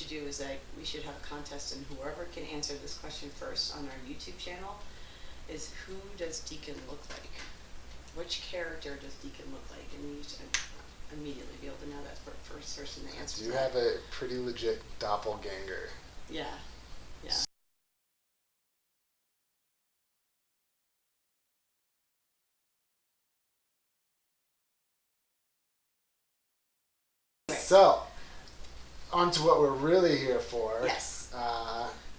should do is that we should have a contest, and whoever can answer this question first on our YouTube channel is, who does Deacon look like? Which character does Deacon look like? And you should immediately be able to know that first person to answer. You have a pretty legit doppelganger. Yeah. Yeah. So, on to what we're really here for. Yes.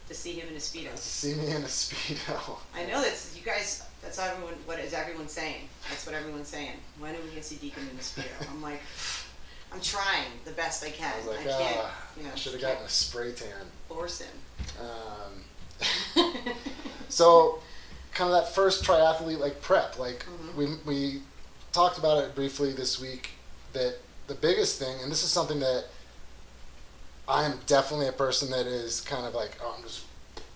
To see him in a Speedo. To see me in a Speedo. I know that's, you guys, that's everyone, what is everyone saying? That's what everyone's saying. When are we going to see Deacon in a Speedo? I'm like, I'm trying the best I can. I was like, can't, you know, I should have gotten a spray tan. Force him. So, kind of that first triathlete like prep, like Mm-hmm. we talked about it briefly this week, that the biggest thing, and this is something that I am definitely a person that is kind of like, oh, I'm just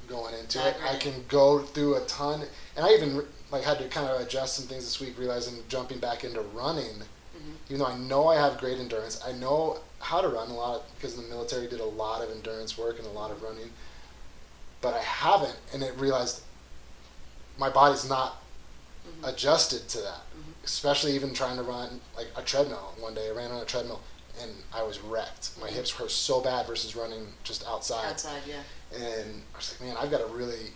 going into it. I can go through a ton, and I even like had to kind of adjust some things this week, realizing jumping back into running. Even though I know I have great endurance, I know how to run a lot because in the military did a lot of endurance work and a lot of running, but I haven't, and it realized my body's not adjusted to that. Especially even trying to run like a treadmill. One day I ran on a treadmill and I was wrecked. My hips hurt so bad versus running just outside. Outside, yeah. And I was like, man, I've got to really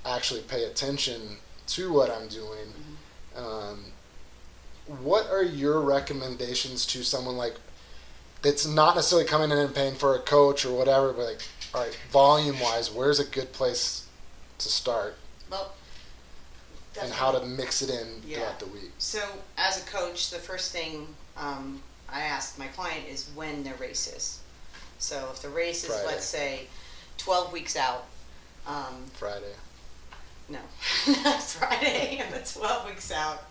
actually pay attention to what I'm doing. What are your recommendations to someone like that's not necessarily coming in and paying for a coach or whatever, but like, all right, volume wise, where's a good place to start? Well, and how to mix it in throughout the week. So as a coach, the first thing I ask my client is when their race is. So if the race is, let's say, 12 weeks out. Friday. No, not Friday, but 12 weeks out.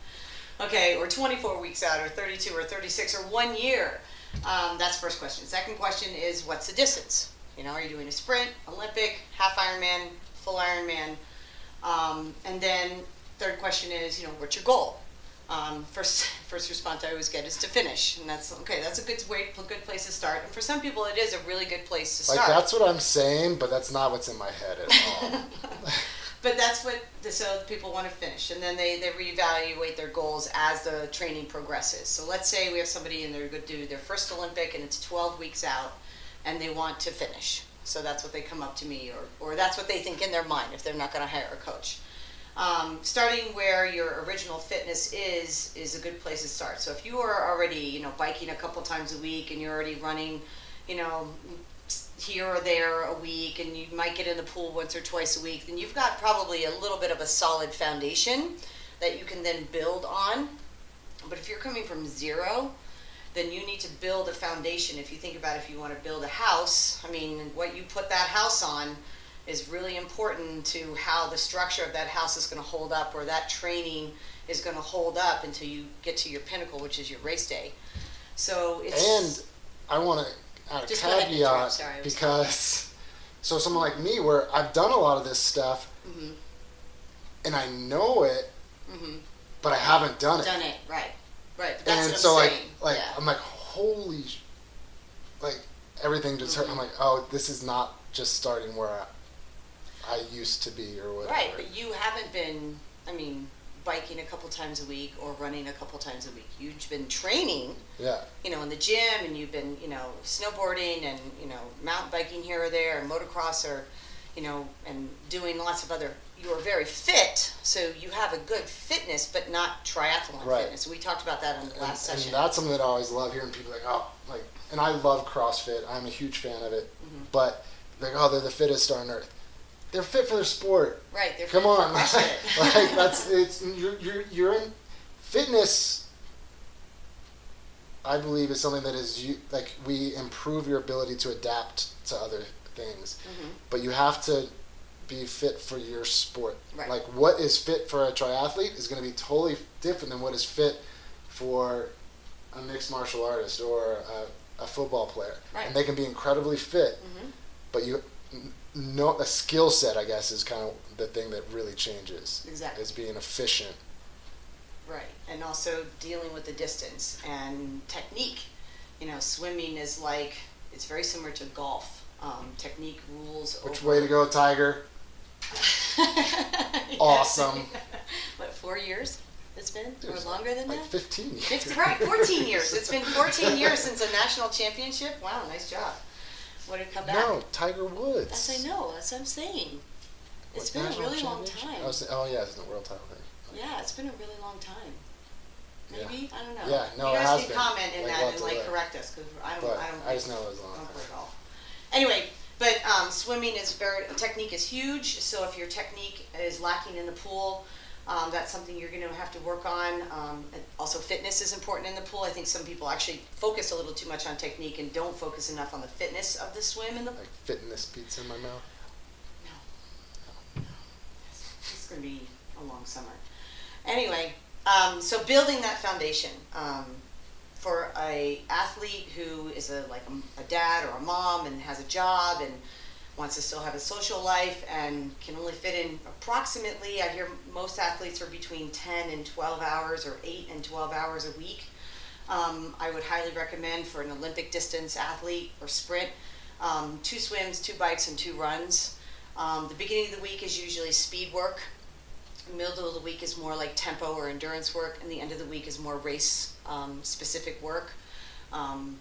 Okay, or 24 weeks out, or 32, or 36, or 1 year. That's the first question. Second question is, what's the distance? You know, are you doing a sprint, Olympic, half Ironman, full Ironman? And then third question is, you know, what's your goal? First response I always get is to finish, and that's okay. That's a good place to start. And for some people, it is a really good place to start. Like that's what I'm saying, but that's not what's in my head at all. But that's what so people want to finish, and then they reevaluate their goals as the training progresses. So let's say we have somebody and they're going to do their first Olympic, and it's 12 weeks out, and they want to finish. So that's what they come up to me, or that's what they think in their mind if they're not going to hire a coach. Starting where your original fitness is a good place to start. So if you are already, you know, biking a couple times a week, and you're already running, you know, here or there a week, and you might get in the pool once or twice a week, then you've got probably a little bit of a solid foundation that you can then build on. But if you're coming from zero, then you need to build a foundation. If you think about if you want to build a house, I mean, what you put that house on is really important to how the structure of that house is going to hold up, or that training is going to hold up until you get to your pinnacle, which is your race day. So it's... And I want to add a caveat, because so someone like me, where I've done a lot of this stuff, and I know it, but I haven't done it. Right. But that's and what so I'm saying. like I'm like, holy, like everything just hurt. I'm like, oh, this is not just starting where I used to be or whatever. Right, but you haven't been, I mean, biking a couple times a week or running a couple times a week. You've been training, you know, in the gym, and you've been, you know, snowboarding and, you know, mountain biking here or there, and motocross, or, you know, and doing lots of other, you're very fit, so you have a good fitness, but not triathlon fitness. We talked about that in the last session. And that's something that I always love hearing people like, oh, like, and I love CrossFit. I'm a huge fan of it, but like, oh, they're the fittest on earth. They're fit for their sport. Right. They're Come fit on, for CrossFit. like that's it's you're in fitness. I believe is something that is like we improve your ability to adapt to other things, but you have to be fit for your sport. Right. Like what is fit for a triathlete is going to be totally different than what is fit for a mixed martial artist or a football player. Right. And they can be incredibly fit, but a skill set, I guess, is kind of the thing that really changes. Exactly. Is being efficient. Right, and also dealing with the distance and technique. You know, swimming is like, it's very similar to golf. technique rules. Which way to go, Tiger? Awesome. What, 4 years it's been? Dude, or longer than like that? 15 years. It's right, 14 years. It's been 14 years since a national championship. Wow, nice job. What did come back? No, Tiger Woods. That's, I know, that's what I'm saying. It's been a national really long championship? time. Oh yeah, it's the world title thing. Yeah, it's been a really long time. Maybe? I don't know. Yeah, no, you it guys has can been. comment in Like, that what and to like look. correct us, because But I don't I just know it was a long I don't time. play golf. Anyway, but swimming is technique is huge. So if your technique is lacking in the pool, that's something you're going to have to work on. And also, fitness is important in the pool. I think some people actually focus a little too much on technique and don't focus enough on the fitness of the swim in the pool. Like fitness pizza in my mouth. No. It's going to be a long summer. Anyway, so building that foundation for a athlete who is a dad or a mom and has a job and wants to still have a social life and can only fit in approximately, I hear most athletes are between 10 and 12 hours or 8 and 12 hours a week. I would highly recommend for an Olympic distance athlete or sprint, 2 swims, 2 bikes, and 2 runs. The beginning of the week is usually speed work. Middle of the week is more like tempo or endurance work, and the end of the week is more race specific work. And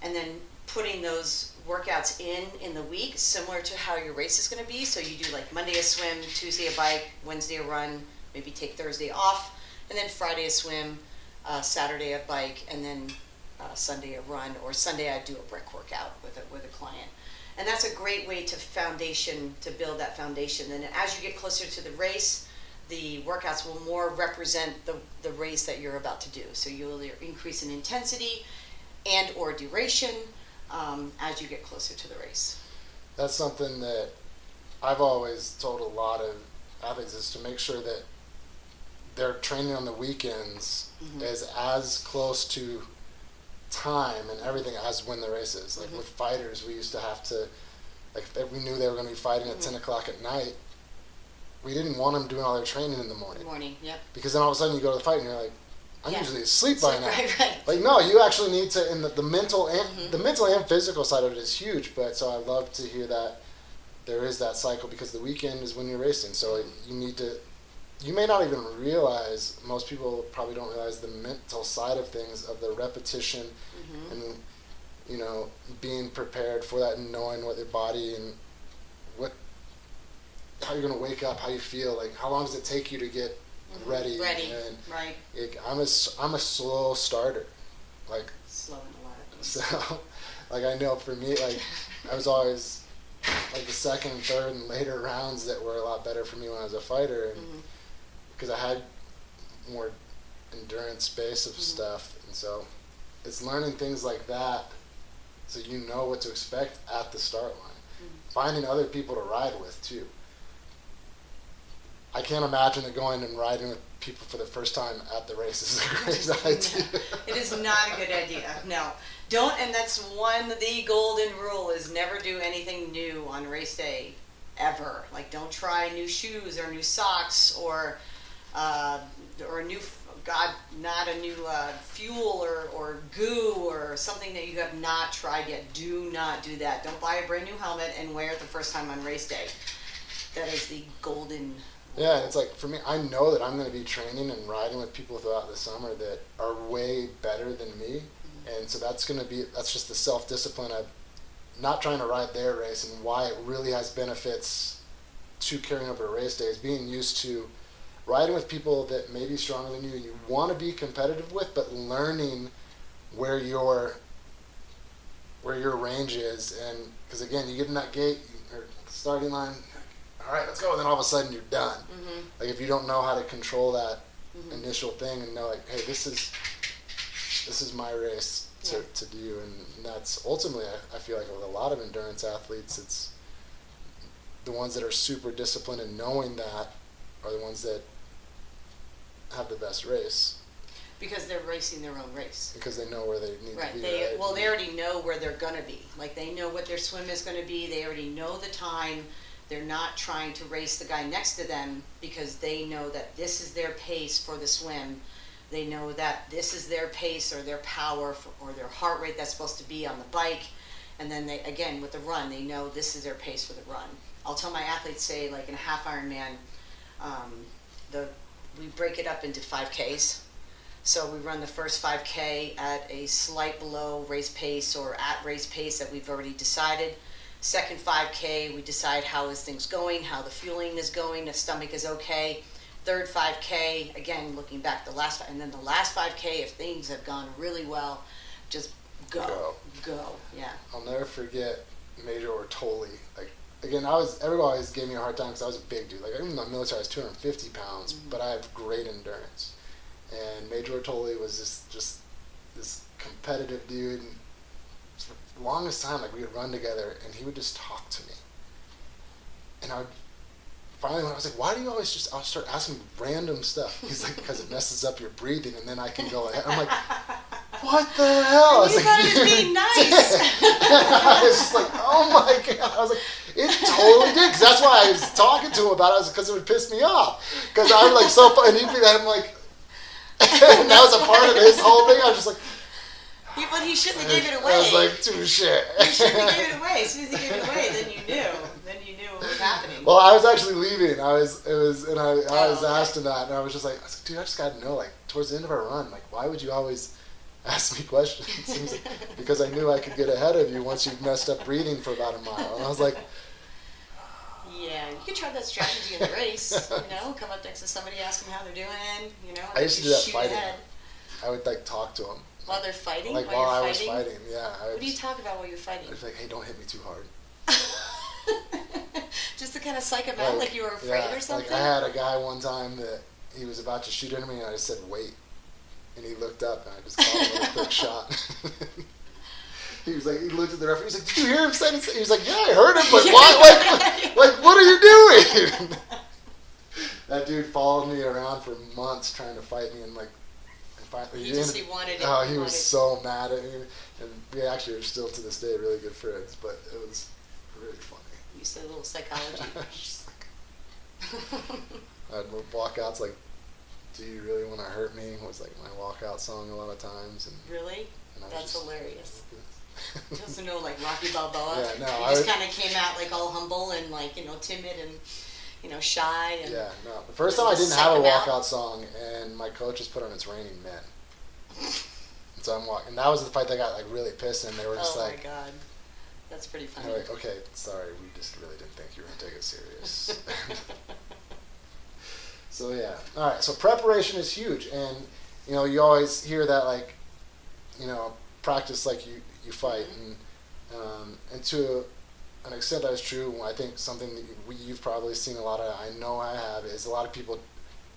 then putting those workouts in the week, similar to how your race is going to be. So you do like Monday a swim, Tuesday a bike, Wednesday a run, maybe take Thursday off, and then Friday a swim, Saturday a bike, and then Sunday a run, or Sunday I do a brick workout with a client. And that's a great way to build that foundation. And as you get closer to the race, the workouts will more represent the race that you're about to do. So you'll increase in intensity and or duration as you get closer to the race. That's something that I've always told a lot of athletes, is to make sure that their training on the weekends is as close to time and everything as when the race is. Like with fighters, we used to have to, like if we knew they were going to be fighting at 10 o'clock at night, we didn't want them doing all their training in the morning. Yep. Because then all of a sudden you go to the fight and you're like, I'm usually asleep by now. Right. Like, no, you actually need to, and the mental and the mental and physical side of it is huge. But so I love to hear that there is that cycle, because the weekend is when you're racing. So you need to, you may not even realize, most people probably don't realize the mental side of things, of the repetition and, you know, being prepared for that and knowing what your body and how you're going to wake up, how you feel, like how long does it take you to get ready. And right. I'm a slow starter, like Slow in a lot of things. so. Like I know for me, like I was always like the second and third and later rounds that were a lot better for me when I was a fighter, and because I had more endurance base of stuff, and so it's learning things like that, so you know what to expect at the start line. Finding other people to ride with too. I can't imagine that going and riding with people for the first time at the race is a great idea. No, it is not a good idea. No. Don't, and that's the golden rule is never do anything new on race day, ever. Like don't try new shoes or new socks or new, not a new fuel or goo or something that you have not tried yet. Do not do that. Don't buy a brand new helmet and wear it the first time on race day. That is the golden Yeah, it's like for me, I know that I'm going to be training and riding with people throughout the summer that are way better than me, and so that's just the self-discipline of not trying to ride their race, and why it really has benefits to carrying over to race days, being used to riding with people that may be stronger than you and you want to be competitive with, but learning where your range is, and because again, you get in that gate or starting line. All right, let's go. And then all of a sudden you're done. Like if you don't know how to control that initial thing and know like, hey, this is my race to do, and that's ultimately I feel like with a lot of endurance athletes, it's the ones that are super disciplined and knowing that are the ones that have the best race. Because they're racing their own race. Because they know where they need to be. They already know where they're gonna be. Like they know what their swim is gonna be. They already know the time. They're not trying to race the guy next to them because they know that this is their pace for the swim. They know that this is their pace or their power or their heart rate that's supposed to be on the bike. And then they, again, with the run, they know this is their pace for the run. I'll tell my athletes, say, like in a half Ironman, we break it up into 5Ks. So we run the first 5K at a slight below race pace or at race pace that we've already decided. Second 5K, we decide how is things going, how the fueling is going, the stomach is okay. Third 5K, again, looking back and then the last 5K, if things have gone really well, just go, yeah. I'll never forget Major Ortoli. Like, again, everyone always gave me a hard time because I was a big dude. Like, even in the military, I was 250 pounds, but I have great endurance. And Major Ortoli was just this competitive dude. And for the longest time, like, we would run together, and he would just talk to me. And finally, when I was like, why do you always I'll start asking random stuff. He's like, because it messes up your breathing, and then I can go ahead. I'm like, what the hell? You thought he was being nice. I was just like, oh my God. I was like, it totally did. Because that's why I was talking to him about it, because it would piss me off. Because I'm like, so funny. And he'd be that, I'm like, and that was a part of his whole thing. I was just like, but he shouldn't have gave it away. I was like, touche. He shouldn't have gave it away. As soon as he gave it away, then you knew. Then you knew what was happening. Well, I was actually leaving. I was asked him that, and I was like, dude, I just got to know, like, towards the end of our run, like, why would you always ask me questions? Seems like, because I knew I could get ahead of you once you messed up breathing for about a mile. And I was like, yeah, you could try that strategy in the race. Come up next to somebody, ask them how they're doing. I used to do that shoot fighting. ahead. I would like talk to them. While they're fighting? Like while I was fighting, yeah. What do you talk about while you're fighting? I was like, hey, don't hit me too hard. Just to kind of psych him out, like you were afraid or something? Like I had a guy one time that he was about to shoot into me, and I just said, wait. And he looked up, and I just called him a quick shot. He was like, he looked at the referee. He was like, did you hear him say this? He was like, yeah, I heard him, but why? Like, what are you doing? That dude followed me around for months trying to fight me, and like, finally, he wanted it. Oh, he was so mad at me, and we actually are still to this day really good friends. But it was really funny. You said a little psychology. I'd walkouts like, "Do you really want to hurt me?" was like my walkout song a lot of times. And really? That's hilarious. Doesn't know like Rocky Balboa. Yeah, no. He just kind of came out like all humble and like timid and shy. And yeah, no. The first time I didn't have a walkout song, and my coach just put on "It's Raining Men." And so I'm walking, and that was the fight that got like really pissed, and they were just like, "Oh my God, that's pretty funny." Like, okay, sorry, we just really didn't think you were gonna take it serious. So yeah, all right. So preparation is huge, and you always hear that like, practice like you fight, and to an extent that is true. I think something that you've probably seen a lot of, I know I have, is a lot of people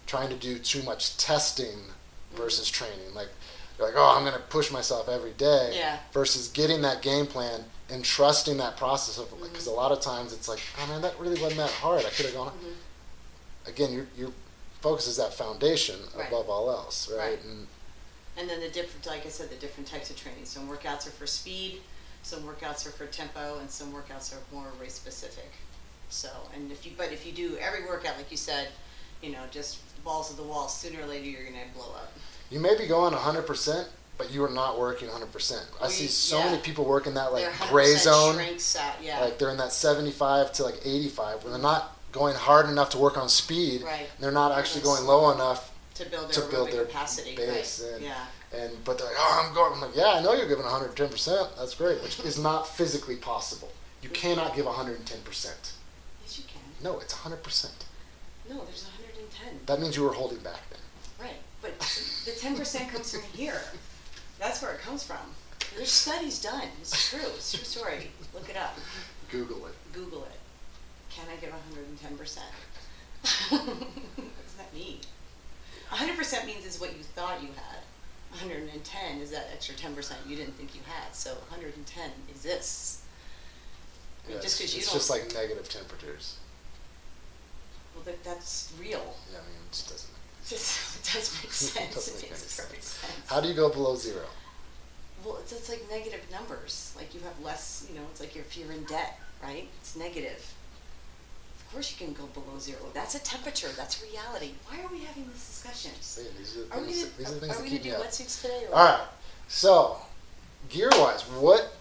trying to do too much testing versus training. Like, they're like, oh, I'm going to push myself every day, versus getting that game plan and trusting that process of, because a lot of times it's like, oh man, that really wasn't that hard. I could have gone. Again, your focus is that foundation above all else, right? And then the different, like I said, the different types of training. Some workouts are for speed, some workouts are for tempo, and some workouts are more race specific. So, and if you do every workout, like you said, just balls to the wall, sooner or later you're going to blow up. You may be going 100%, but you are not working 100%. I see so many people working that like gray zone. Shrinks out, Like they're in that 75 to like 85, where they're not going hard enough to work on speed. Right. And they're not actually going low enough to build their capacity, base. Right. But they're like, oh, I'm like, yeah, I know you're giving 110%. That's great, which is not physically possible. You cannot give 110%. Yes, you can. No, it's 100%. No, there's 110. That means you were holding back then. Right, but the 10% comes from here. That's where it comes from. There's studies done. It's true. It's a true story. Look it up. Google it. Google it. Can I give 110%? What does that mean? 100% means is what you thought you had. 110 is that extra 10% you didn't think you had. So 110 exists. I mean, just because it's just like negative temperatures. Well, that's real. Yeah, I mean, it just doesn't. It does make sense. It makes perfect sense. How do you go below zero? Well, it's like negative numbers. Like you have less. It's like if you're in debt, right? It's negative. Of course you can go below zero. That's a temperature. That's reality. Why are we having this discussion? These are are we going to do wetsuits today? All right. So, gear-wise, what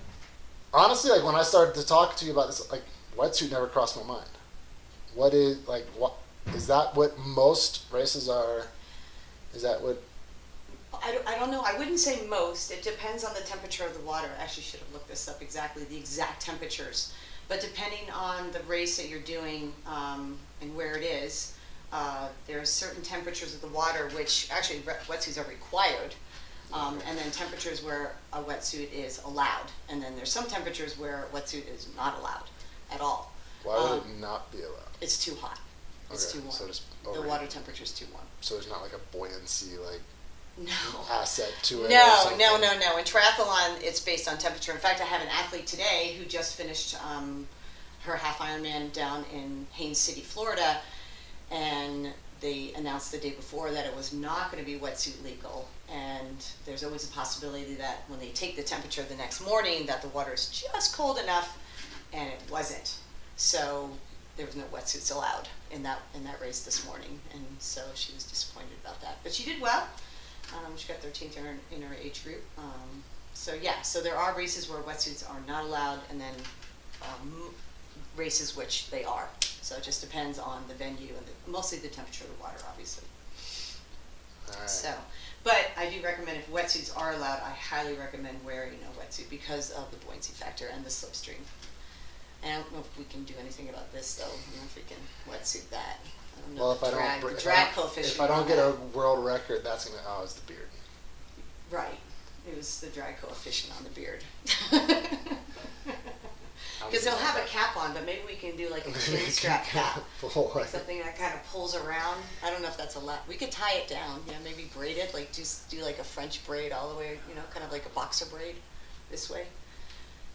honestly, like when I started to talk to you about this, like wetsuit never crossed my mind. What is like what is that? What most races are? Is that what? I don't know. I wouldn't say most. It depends on the temperature of the water. I actually should have looked this up exactly, the exact temperatures. But depending on the race that you're doing and where it is, there's certain temperatures of the water which actually wetsuits are required. And then temperatures where a wetsuit is allowed. And then there's some temperatures where a wetsuit is not allowed at all. Why would it not be allowed? It's too hot. It's too warm. So just the water temperature is too warm. So there's not like a buoyancy like No. asset to it. No. In triathlon, it's based on temperature. In fact, I have an athlete today who just finished her half Ironman down in Haines City, Florida, and they announced the day before that it was not going to be wetsuit legal. And there's always a possibility that when they take the temperature the next morning, that the water is just cold enough, and it wasn't. So there was no wetsuits allowed in that race this morning, and so she was disappointed about that. But she did well. She got 13th in her age group. So there are races where wetsuits are not allowed, and then races which they are. So it just depends on the venue and mostly the temperature of the water, obviously. All right. So, but I do recommend if wetsuits are allowed, I highly recommend wearing a wetsuit because of the buoyancy factor and the slipstream. And I don't know if we can do anything about this though. I don't know if we can wetsuit that. I don't know. Well, if I don't get a world record, that's gonna. Oh, it's the beard. Right. It was the drag coefficient on the beard. I'm Because they'll gonna have do a cap on, but maybe we can do like a chin strap cap. Like something that kind of pulls around. I don't know if that's allowed. We could tie it down, maybe braid it, like just do like a French braid all the way, kind of like a boxer braid this way.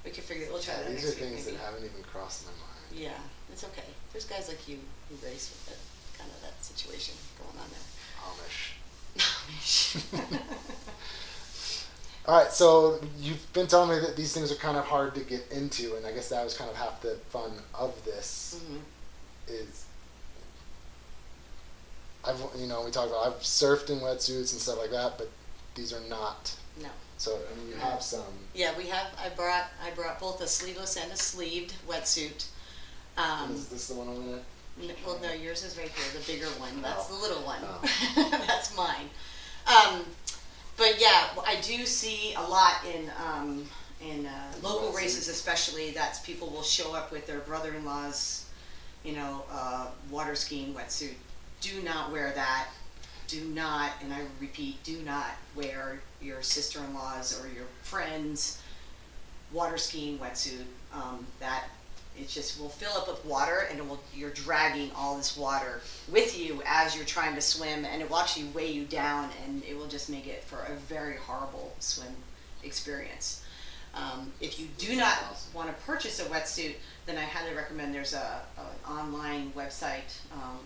We could figure it. We'll try that These next are week, things maybe. that haven't even crossed my mind. Yeah, it's okay. There's guys like you who race with it, kind of that situation going on there. Amish. All right, so you've been telling me that these things are kind of hard to get into, and I guess that was kind of half the fun of this. Mm-hmm. Is we talked about I've surfed in wetsuits and stuff like that, but these are not. No. So I mean, you have some. Yeah, we have. I brought both a sleeveless and a sleeved wetsuit. Is this the one over there? Well, no, yours is right here, the bigger one. That's Oh. the little one. Oh. That's mine. But yeah, I do see a lot in local races, especially that people will show up with their brother-in-law's, water skiing wetsuit. Do not wear that. Do not, and I repeat, do not wear your sister-in-law's or your friend's water skiing wetsuit. That it just will fill up with water, and you're dragging all this water with you as you're trying to swim, and it will actually weigh you down, and it will just make it for a very horrible swim experience. If you do not want to purchase a wetsuit, then I highly recommend there's an online website.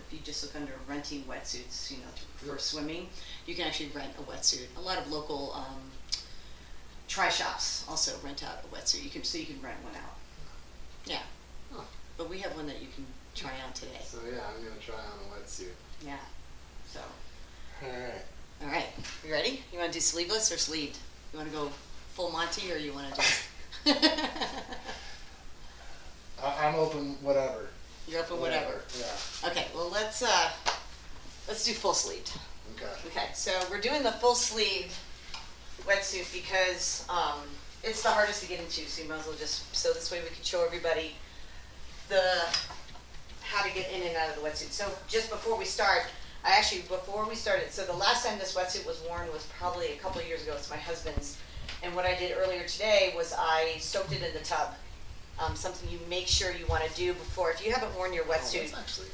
If you just look under renting wetsuits, for swimming, you can actually rent a wetsuit. A lot of local tri shops also rent out a wetsuit. You can rent one out. Yeah. Huh. But we have one that you can try on today. So yeah, I'm gonna try on a wetsuit. Yeah. So. All right. All right. You ready? You want to do sleeveless or sleeved? You want to go full Monty, or you want to do? I'm open, whatever. You're open, whatever. Yeah. Okay. Well, let's do full sleeved. Okay. Okay. So we're doing the full sleeved wetsuit because it's the hardest to get into. So you might as well so this way we can show everybody how to get in and out of the wetsuit. So just before we start, so the last time this wetsuit was worn was probably a couple of years ago. It's my husband's. And what I did earlier today was I soaked it in the tub. Something you make sure you want to do before, if you haven't worn your wetsuit. That's actually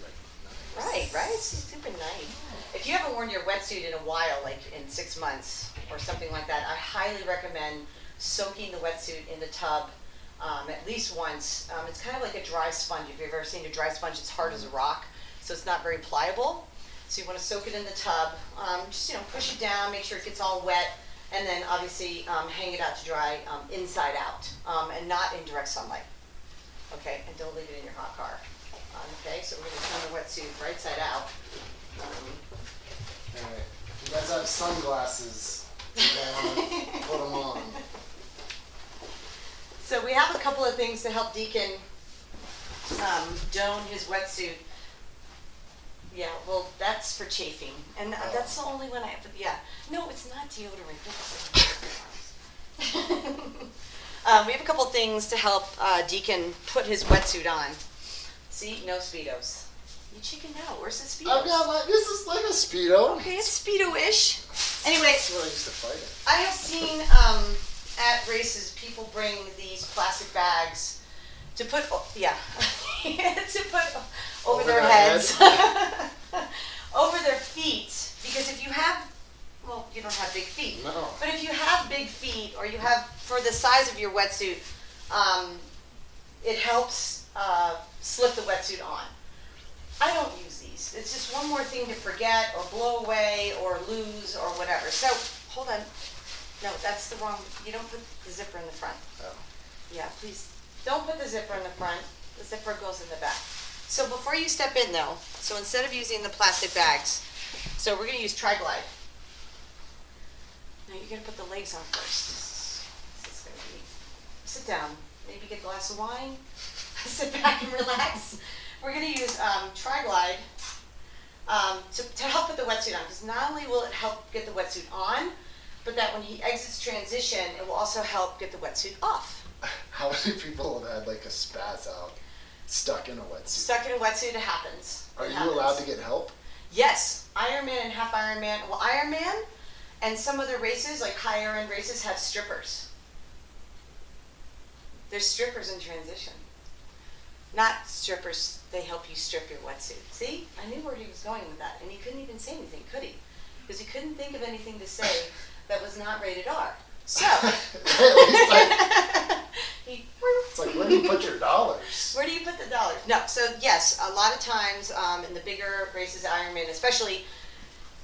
nice. Right? It's super nice. If you haven't worn your wetsuit in a while, like in 6 months or something like that, I highly recommend soaking the wetsuit in the tub at least once. It's kind of like a dry sponge. If you've ever seen a dry sponge, it's hard as a rock, so it's not very pliable. So you want to soak it in the tub. Just push it down, make sure it gets all wet, and then obviously hang it out to dry inside out and not in direct sunlight. Okay, and don't leave it in your hot car. Okay, so we're going to turn the wetsuit right side out. All right. You guys have sunglasses. You might want to put them on. So we have a couple of things to help Deacon dome his wetsuit. Yeah, well, that's for chafing, and that's the only one I have. Yeah, no, it's not deodorant. We have a couple things to help Deacon put his wetsuit on. See, no Speedos. You chicken out. Where's the Speedos? I've got this is like a Speedo. Okay, it's Speedo-ish. Anyway, That's what I used to fight it. I have seen at races people bring these plastic bags to put, to put over their heads, over their feet. Because if you have, well, you don't have big feet. No. But if you have big feet, or you have, for the size of your wetsuit, it helps slip the wetsuit on. I don't use these. It's just one more thing to forget or blow away or lose or whatever. So, hold on. No, that's the wrong, you don't put the zipper in the front. Oh. Yeah, please, don't put the zipper in the front. The zipper goes in the back. So before you step in though, so instead of using the plastic bags, so we're gonna use Tri-Glide. Now you're gonna put the legs on first. This is gonna be, sit down, maybe get a glass of wine, sit back and relax. We're going to use Tri-Glide to help put the wetsuit on, because not only will it help get the wetsuit on, but that when he exits transition, it will also help get the wetsuit off. How many people have had like a spaz out stuck in a wetsuit? Stuck in a wetsuit, it happens. Are you allowed to get help? Yes. Ironman and half Ironman. Well, Ironman and some other races, like higher end races, have strippers. There's strippers in transition. Not strippers, they help you strip your wetsuit. See? I knew where he was going with that. And he couldn't even say anything, could he? Because he couldn't think of anything to say that was not rated R. So. It's like, where do you put your dollars? Where do you put the dollars? No, so yes, a lot of times in the bigger races, Ironman especially,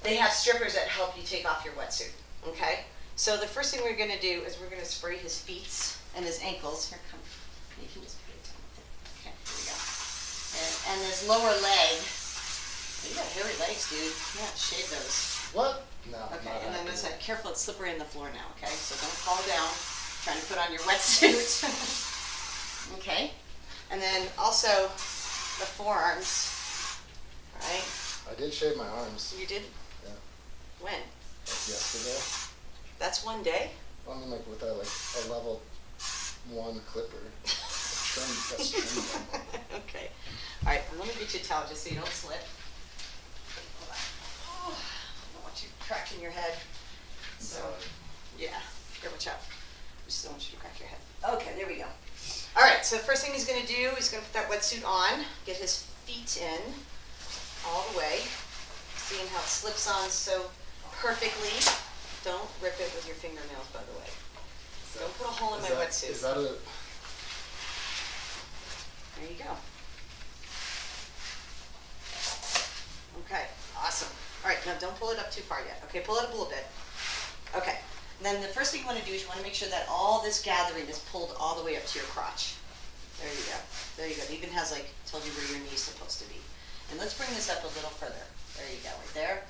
they have strippers that help you take off your wetsuit, okay? So the first thing we're going to do is we're going to spray his feet and his ankles. Here, come. You can just put it down. Okay, here we go. And his lower leg. You got hairy legs, dude. Yeah, shave those. What? No. Okay, and then this, careful, it's slippery on the floor now, okay? So don't fall down trying to put on your wetsuit. Okay, and then also the forearms, all right? I did shave my arms. You did? Yeah. When? Like yesterday. That's one day? I mean, like with a level 1 clipper. That's trim. Okay. All right, and let me get you a towel just so you don't slip. Hold on. Oh, I don't want you cracking your head. So, yeah, here, watch out. I just don't want you to crack your head. Okay, there we go. All right, so the first thing he's going to do, he's going to put that wetsuit on, get his feet in all the way. Seeing how it slips on so perfectly. Don't rip it with your fingernails, by the way. Don't put a hole in my wetsuit. Is that a... There you go. Okay, awesome. All right, now don't pull it up too far yet. Okay, pull it up a little bit. Okay, and then the first thing you want to do is you want to make sure that all this gathering is pulled all the way up to your crotch. There you go. There you go. It even has, like, told you where your knee's supposed to be. And let's bring this up a little further. There you go, right there.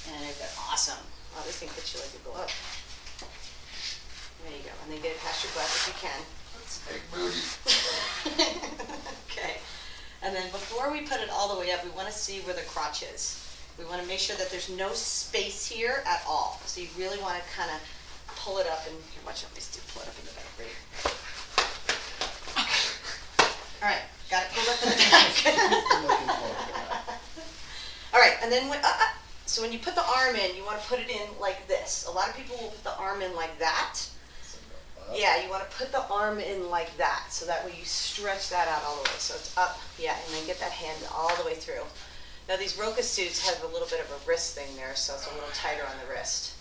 And there you go. Awesome. Oh, this thing fits you like a glove. There you go. And then get it past your butt if you can. That's big booty. Okay. And then before we put it all the way up, we want to see where the crotch is. We want to make sure that there's no space here at all. So you really want to kind of pull it up and here, watch out, pull it up in the back. Ready? All right, got it pulled up in the back. All right, and then so when you put the arm in, you want to put it in like this. A lot of people will put the arm in like that. Yeah, you want to put the arm in like that, so that way you stretch that out all the way. So it's up, yeah, and then get that hand all the way through. Now these Roka suits have a little bit of a wrist thing there, so it's a little tighter on the wrist.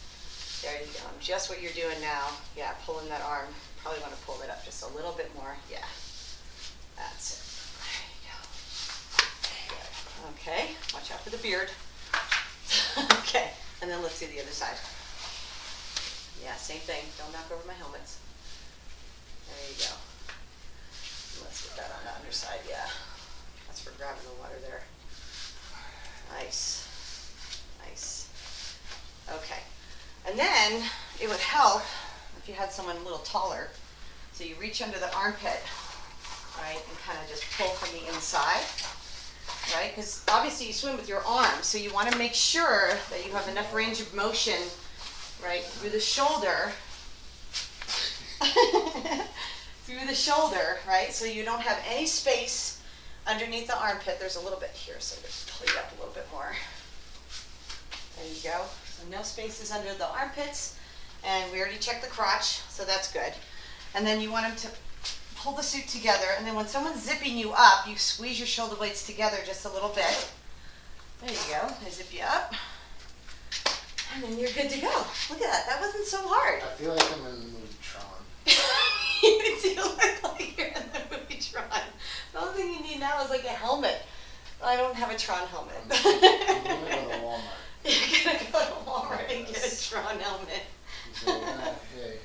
There you go. Just what you're doing now. Yeah, pulling that arm. Probably want to pull it up just a little bit more. Yeah, that's it. There you go. Okay, watch out for the beard. Okay, and then let's do the other side. Yeah, same thing. Don't knock over my helmets. There you go. Let's get that on the underside, yeah. That's for grabbing the water there. Nice. Nice. Okay. And then it would help if you had someone a little taller. So you reach under the armpit, right, and kind of just pull from the inside, right? Because obviously you swim with your arms, so you want to make sure that you have enough range of motion, right, through the shoulder, through the shoulder, right? So you don't have any space underneath the armpit. There's a little bit here, so just pull it up a little bit more. There you go. So no spaces under the armpits, and we already checked the crotch, so that's good. And then you want them to pull the suit together, and then when someone's zipping you up, you squeeze your shoulder blades together just a little bit. There you go. I zip you up, and then you're good to go. Look at that. That wasn't so hard. I feel like I'm in the movie Tron. You do look like you're in the movie Tron. The only thing you need now is like a helmet. I don't have a Tron helmet. I'm gonna go to Walmart. You're gonna go to Walmart and get a Tron helmet. So, hey.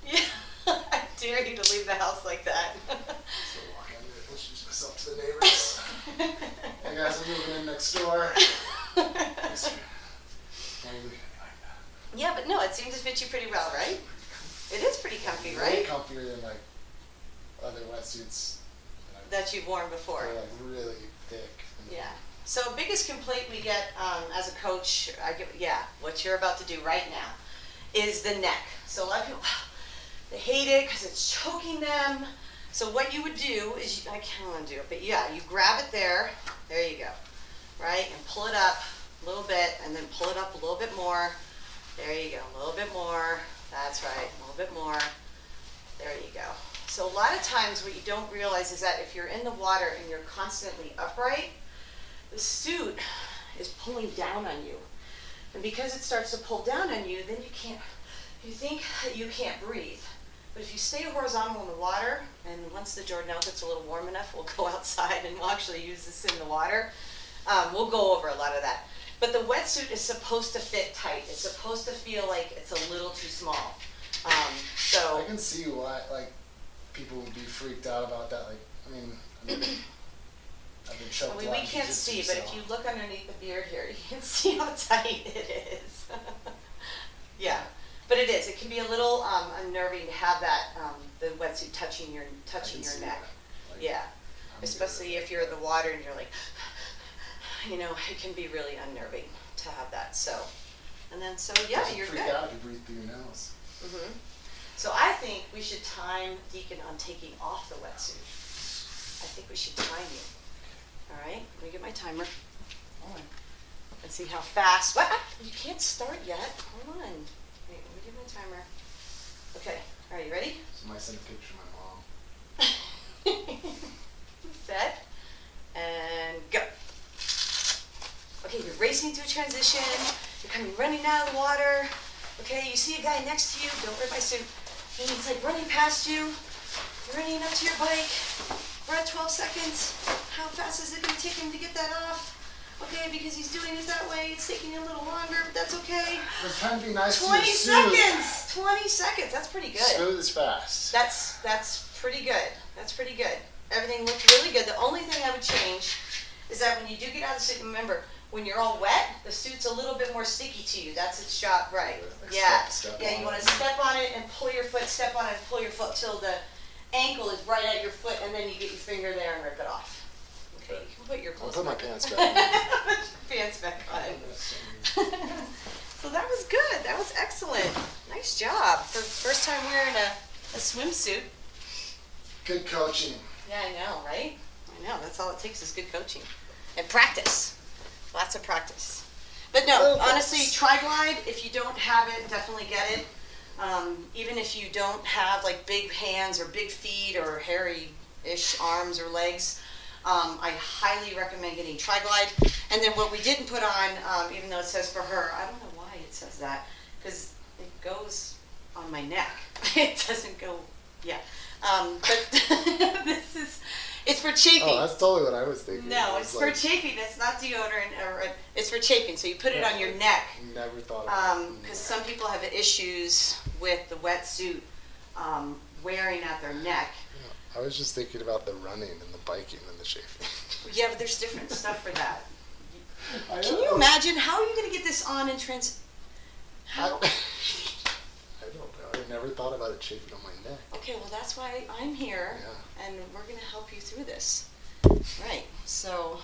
Yeah, I dare you to leave the house like that. So walk in and introduce myself to the neighbors. Hey guys, I'm moving in next door. Thanks for- Why are you looking at me like that? Yeah, but no, it seems to fit you pretty well, right? It is pretty comfy, Way right? comfier than like other wetsuits That you've worn before. they're like really thick. Yeah. So biggest complaint we get as a coach, what you're about to do right now, is the neck. So a lot of people, they hate it because it's choking them. So what you would do is, I can't want to do it, but yeah, you grab it there you go, right? And pull it up a little bit, and then pull it up a little bit more. There you go, a little bit more. That's right, a little bit more. There you go. So a lot of times what you don't realize is that if you're in the water and you're constantly upright, the suit is pulling down on you. And because it starts to pull down on you, then you think that you can't breathe. But if you stay horizontal in the water, and once the Jordanelle gets a little warm enough, we'll go outside and we'll actually use this in the water. We'll go over a lot of that. But the wetsuit is supposed to fit tight. It's supposed to feel like it's a little too small. So I can see why like people would be freaked out about that. Like, I mean I've been choked we a lot in can't jiu-jitsu, see, but if you look underneath the beard here, you can see how tight it is. Yeah, but it is. It can be a little unnerving to have that the wetsuit touching your see neck. that. Like, Yeah, I'm especially good. if you're in the water and you're like, it can be really unnerving to have that. So, and then Doesn't you're freak good. out if you breathe through your nose. hmm So I think we should time Deacon on taking off the wetsuit. I think we should time you. All right, let me get my timer. Hold on. Let's see how fast. What? You can't start yet. Hold on. Wait, let me get my timer. Okay. All right, you ready? Somebody sent a picture of my mom. Set. And go. Okay, you're racing through transition. You're coming running out of the water. Okay, you see a guy next to you. Don't wear my suit. And he's like running past you. You're running up to your bike. We're at 12 seconds. How fast is it going to take him to get that off? Okay, because he's doing it that way, it's taking a little longer, but that's okay. I was trying to be nice 20 to your suit. seconds! 20 seconds, that's pretty good. Smooth is fast. That's pretty good. That's pretty good. Everything looked really good. The only thing I would change is that when you do get out of the suit, remember, when you're all wet, the suit's a little bit more sticky to you. That's its job, right? Like Yeah. step Yeah, on you want it. to step on it and pull your foot, step on it and pull your foot till the ankle is right at your foot, and then you get your finger there and rip it off. Okay, you can put your I'll clothes put my back on. pants back on. Put your pants back on. So that was good. That was excellent. Nice job for the first time wearing a swimsuit. Good coaching. Yeah, I know, right? I know. That's all it takes is good coaching and practice. Lots of practice. But no, honestly, tri-glide, if you don't have it, definitely get it. Even if you don't have like big hands or big feet or hairy-ish arms or legs, I highly recommend getting tri-glide. And then what we didn't put on, even though it says for her, I don't know why it says that, because it goes on my neck. It doesn't go, yeah. But it's for chafing. Oh, that's totally what I was thinking. No, I it's was for like, chafing. It's not deodorant. It's for chafing. So you put it on your neck. Never thought about it. Because some people have issues with the wetsuit wearing at their neck. I was just thinking about the running and the biking and the chafing. Yeah, but there's different stuff for that. I Can know. you imagine? How are you going to get this on in I don't know. I never thought about it chafing on my neck. Okay, well that's why I'm here, and we're gonna help you through this. Right. So,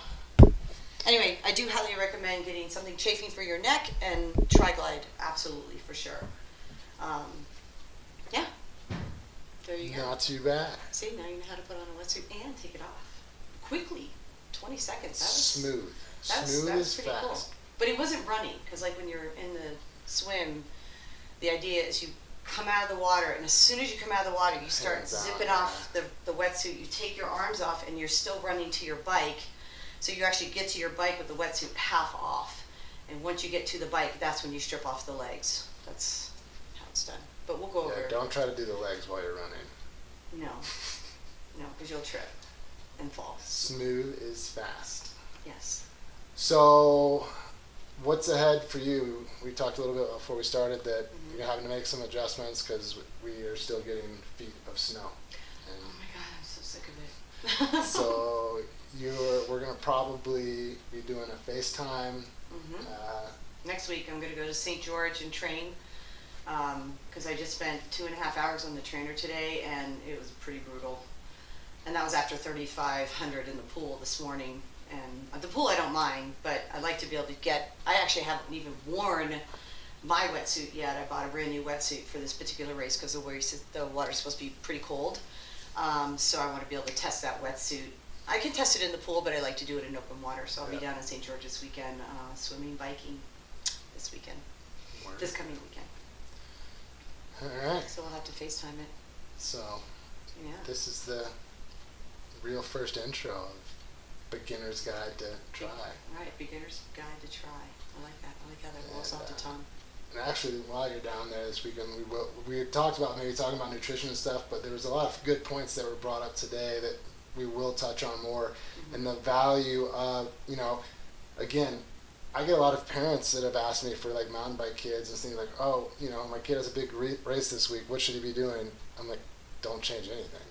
anyway, I do highly recommend getting something chafing for your neck and Tri-Glide, absolutely for sure. Yeah. There you go. Not too bad. See, now you know how to put on a wetsuit and take it off quickly. 20 seconds. That was smooth. That was pretty fast. cool. But it wasn't running, because like when you're in the swim, the idea is you come out of the water, and as soon as you come out of the water, you start zipping off the wetsuit. You take your arms off, and you're still running to your bike. So you actually get to your bike with the wetsuit half off. And once you get to the bike, that's when you strip off the legs. That's how it's done. But we'll go over. Don't try to do the legs while you're running. No, because you'll trip and fall. Smooth is fast. Yes. So, what's ahead for you? We talked a little bit before we started that you're having to make some adjustments because we are still getting feet of snow. And oh my God, I'm so sick of it. so we're gonna probably be doing a FaceTime. Next week, I'm gonna go to St. George and train. Because I just spent 2.5 hours on the trainer today, and it was pretty brutal. And that was after 3,500 in the pool this morning. And the pool I don't mind, but I'd like to be able to I actually haven't even worn my wetsuit yet. I bought a brand new wetsuit for this particular race because the water's supposed to be pretty cold. So I want to be able to test that wetsuit. I can test it in the pool, but I like to do it in open water. So I'll be down in St. George this weekend, swimming, biking this weekend, this coming weekend. All right. So we'll have to FaceTime it. So, yeah. This is the real first intro of Beginner's Guide to Try. Right, Beginner's Guide to Try. I like that. I like how that rolls off the tongue. And actually, while you're down there this weekend, we talked about maybe talking about nutrition and stuff, but there was a lot of good points that were brought up today that we will touch on more. And the value of, again, I get a lot of parents that have asked me for like mountain bike kids and things like, oh, my kid has a big race this week. What should he be doing? I'm like, don't change anything.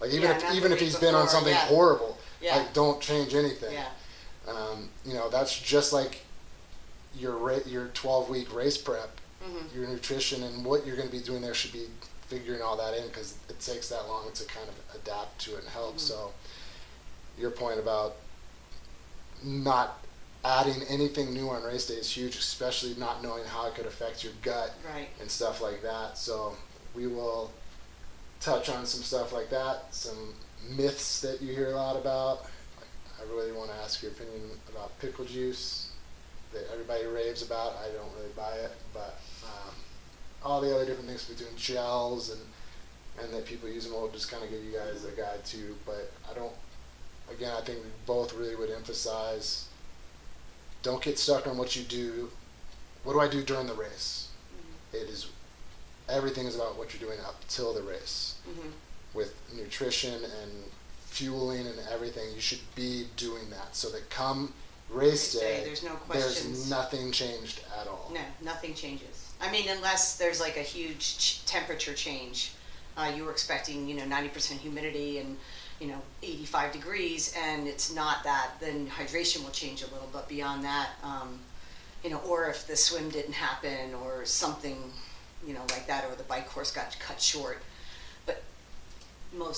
Like even if he's been on something horrible, like don't change anything. Yeah. That's just like your 12-week race prep. Your nutrition and what you're going to be doing there should be figuring all that in because it takes that long to kind of adapt to it and help. So your point about not adding anything new on race day is huge, especially not knowing how it could affect your gut and stuff like that. So we will touch on some stuff like that, some myths that you hear a lot about. I really want to ask your opinion about pickle juice that everybody raves about. I don't really buy it, but all the other different things between gels and that people use them, will just kind of give you guys a guide too. But I think we both really would emphasize, don't get stuck on what you do. What do I do during the race? Everything is about what you're doing up till the race. With nutrition and fueling and everything, you should be doing that so that come race day, there's no questions. There's nothing changed at all. No, nothing changes. I mean, unless there's like a huge temperature change. You were expecting, 90% humidity and 85 degrees, and it's not that, then hydration will change a little, but beyond that, or if the swim didn't happen or something, like that, or the bike course got cut short. But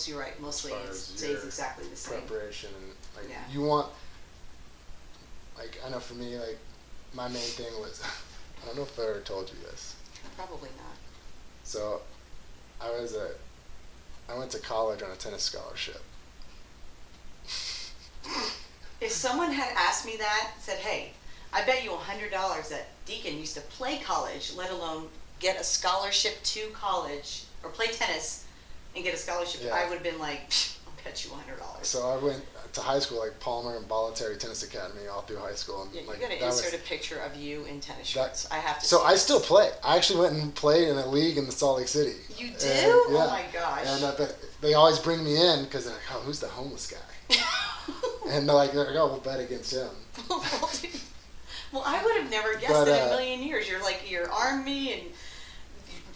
you're right, mostly it stays exactly the same. Preparation and you want, I know for me, my main thing was, I don't know if I ever told you this. Probably not. So, I went to college on a tennis scholarship. If someone had asked me that, said, hey, I bet you $100 that Deacon used to play college, let alone get a scholarship to college, or play tennis and get a scholarship, I would have been like, I'll bet you $100. So I went to high school, like Palmer and Voluntary Tennis Academy, all through high school. And you're going to insert a picture of you in tennis shorts. I have to. So I still play. I actually went and played in a league in the Salt Lake City. You do? Oh my gosh. And they always bring me in because they're like, oh, who's the homeless guy? And they're like, oh, we'll bet against him. Well, I would have never guessed in a million years. You're Army and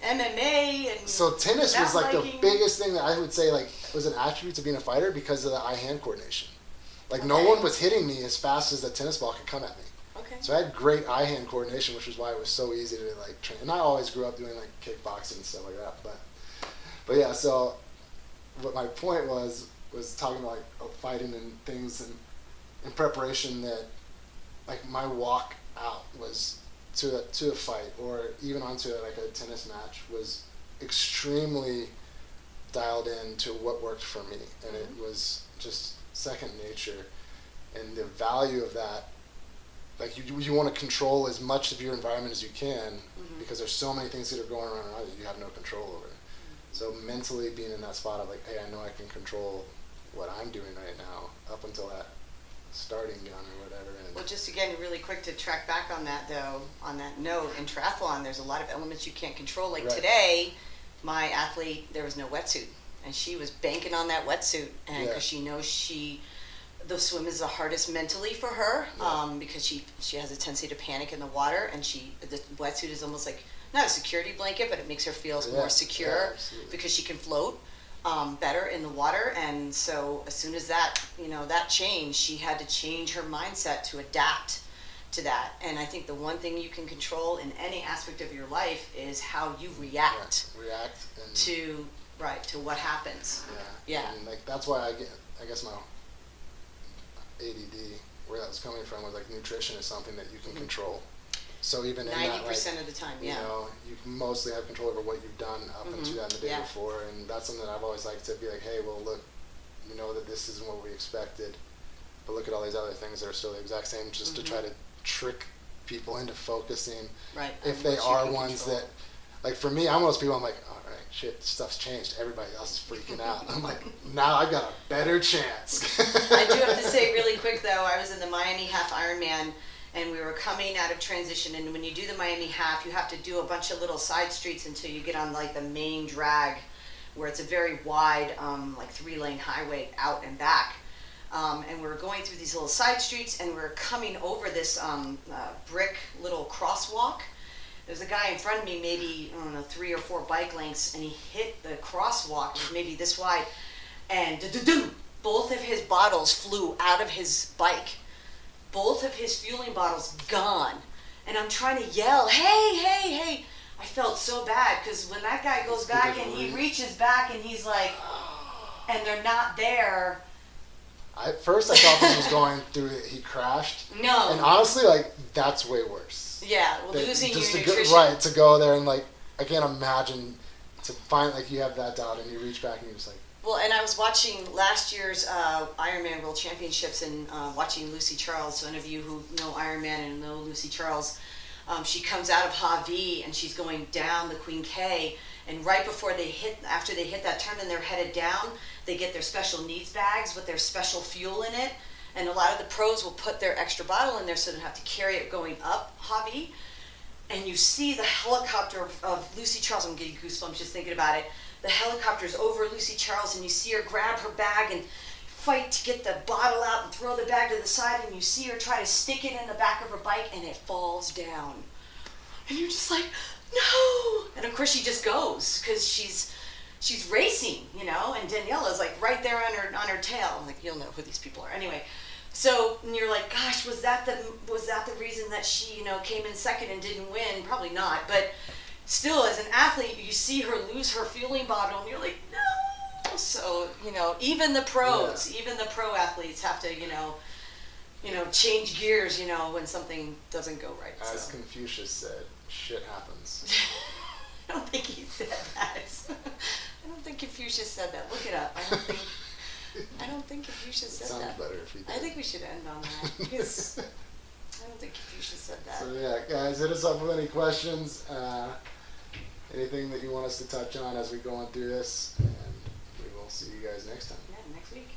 MMA and so tennis was like the biggest thing that I would say was an attribute to being a fighter because of the eye-hand coordination. No one was hitting me as fast as the tennis ball could come at me. Okay. Okay. So I had great eye-hand coordination, which was why it was so easy to like train. And I always grew up doing like kickboxing and stuff like that. But yeah. So what my point was talking about like fighting and things and in preparation that like my walk out was to a fight or even onto like a tennis match was extremely dialed in to what worked for me, and it was just second nature. And the value of that, like you want to control as much of your environment as you can, because there's so many things that are going around that you have no control over. So mentally being in that spot of like, hey, I know I can control what I'm doing right now up until that starting gun or whatever. And Well, just again, really quick to track back on that though, on that note, in triathlon, there's a lot of elements you can't control. Like Right. today, my athlete, there was no wetsuit, and she was banking on that wetsuit, and because she knows the swim is the hardest mentally for her, because she has a tendency to panic in the water, and the wetsuit is almost like not a security blanket, but it makes her feel more secure because she can float better in the water. And so as soon as that that changed, she had to change her mindset to adapt to that. And I think the one thing you can control in any aspect of your life is how you react and to what happens. Yeah. And like that's why I guess my ADD, where that was coming from, was like nutrition is something that you can control. So even 90% of the time, you know, you mostly have control over what you've done up until that the day before, and that's something that I've always liked to be like, hey, well, look, we know that this isn't what we expected, but look at all these other things that are still the exact same, just to try to trick people into focusing. Right. If they are ones that, like for me, I'm one of those people. I'm like, all right, shit, stuff's changed. Everybody else is freaking out. I'm like, now I've got a better chance. I do have to say really quick though, I was in the Miami Half Ironman, and we were coming out of transition, and when you do the Miami Half, you have to do a bunch of little side streets until you get on like the main drag, where it's a very wide, like 3-lane highway out and back. And we were going through these little side streets, and we were coming over this brick little crosswalk. There's a guy in front of me, maybe, I don't know, 3 or 4 bike lengths, and he hit the crosswalk, it was maybe this wide, and both of his bottles flew out of his bike. Both of his fueling bottles gone. And I'm trying to yell, hey, hey, hey. I felt so bad, because when that guy goes back and he reaches back and he's like, and they're not there. At first I thought this was going through, he crashed. No. And honestly, like, that's way worse. Yeah, well, losing your nutrition. Right, to go there and like, I can't imagine to find, like, you have that doubt and you reach back and you're just like. Well, and I was watching last year's Ironman World Championships and watching Lucy Charles. So any of you who know Ironman and know Lucy Charles, she comes out of Hawi and she's going down the Queen K. And right before after they hit that turn and they're headed down, they get their special needs bags with their special fuel in it. And a lot of the pros will put their extra bottle in there so they don't have to carry it going up Hawi. And you see the helicopter of Lucy Charles. I'm getting goosebumps just thinking about it. The helicopter's over Lucy Charles, and you see her grab her bag and fight to get the bottle out and throw the bag to the side, and you see her try to stick it in the back of her bike, and it falls down. And you're just like, no! And of course she just goes, because she's racing, and Daniela's like right there on her tail. I'm like, you'll know who these people are. Anyway, so and you're like, gosh, was that the reason that she, came in second and didn't win? Probably not, but still, as an athlete, you see her lose her fueling bottle, and you're like, no. So, even the pros, even the pro athletes have to, change gears, when something doesn't go right. As Confucius said, shit happens. I don't think he said that. I don't think Confucius said that. Look it up. I don't think Confucius said that. Sounds better if he did. I think we should end on that, because I don't think Confucius said that. So yeah, guys, hit us up with any questions. Anything that you want us to touch on as we go on through this, and we will see you guys next time. Yeah, next week.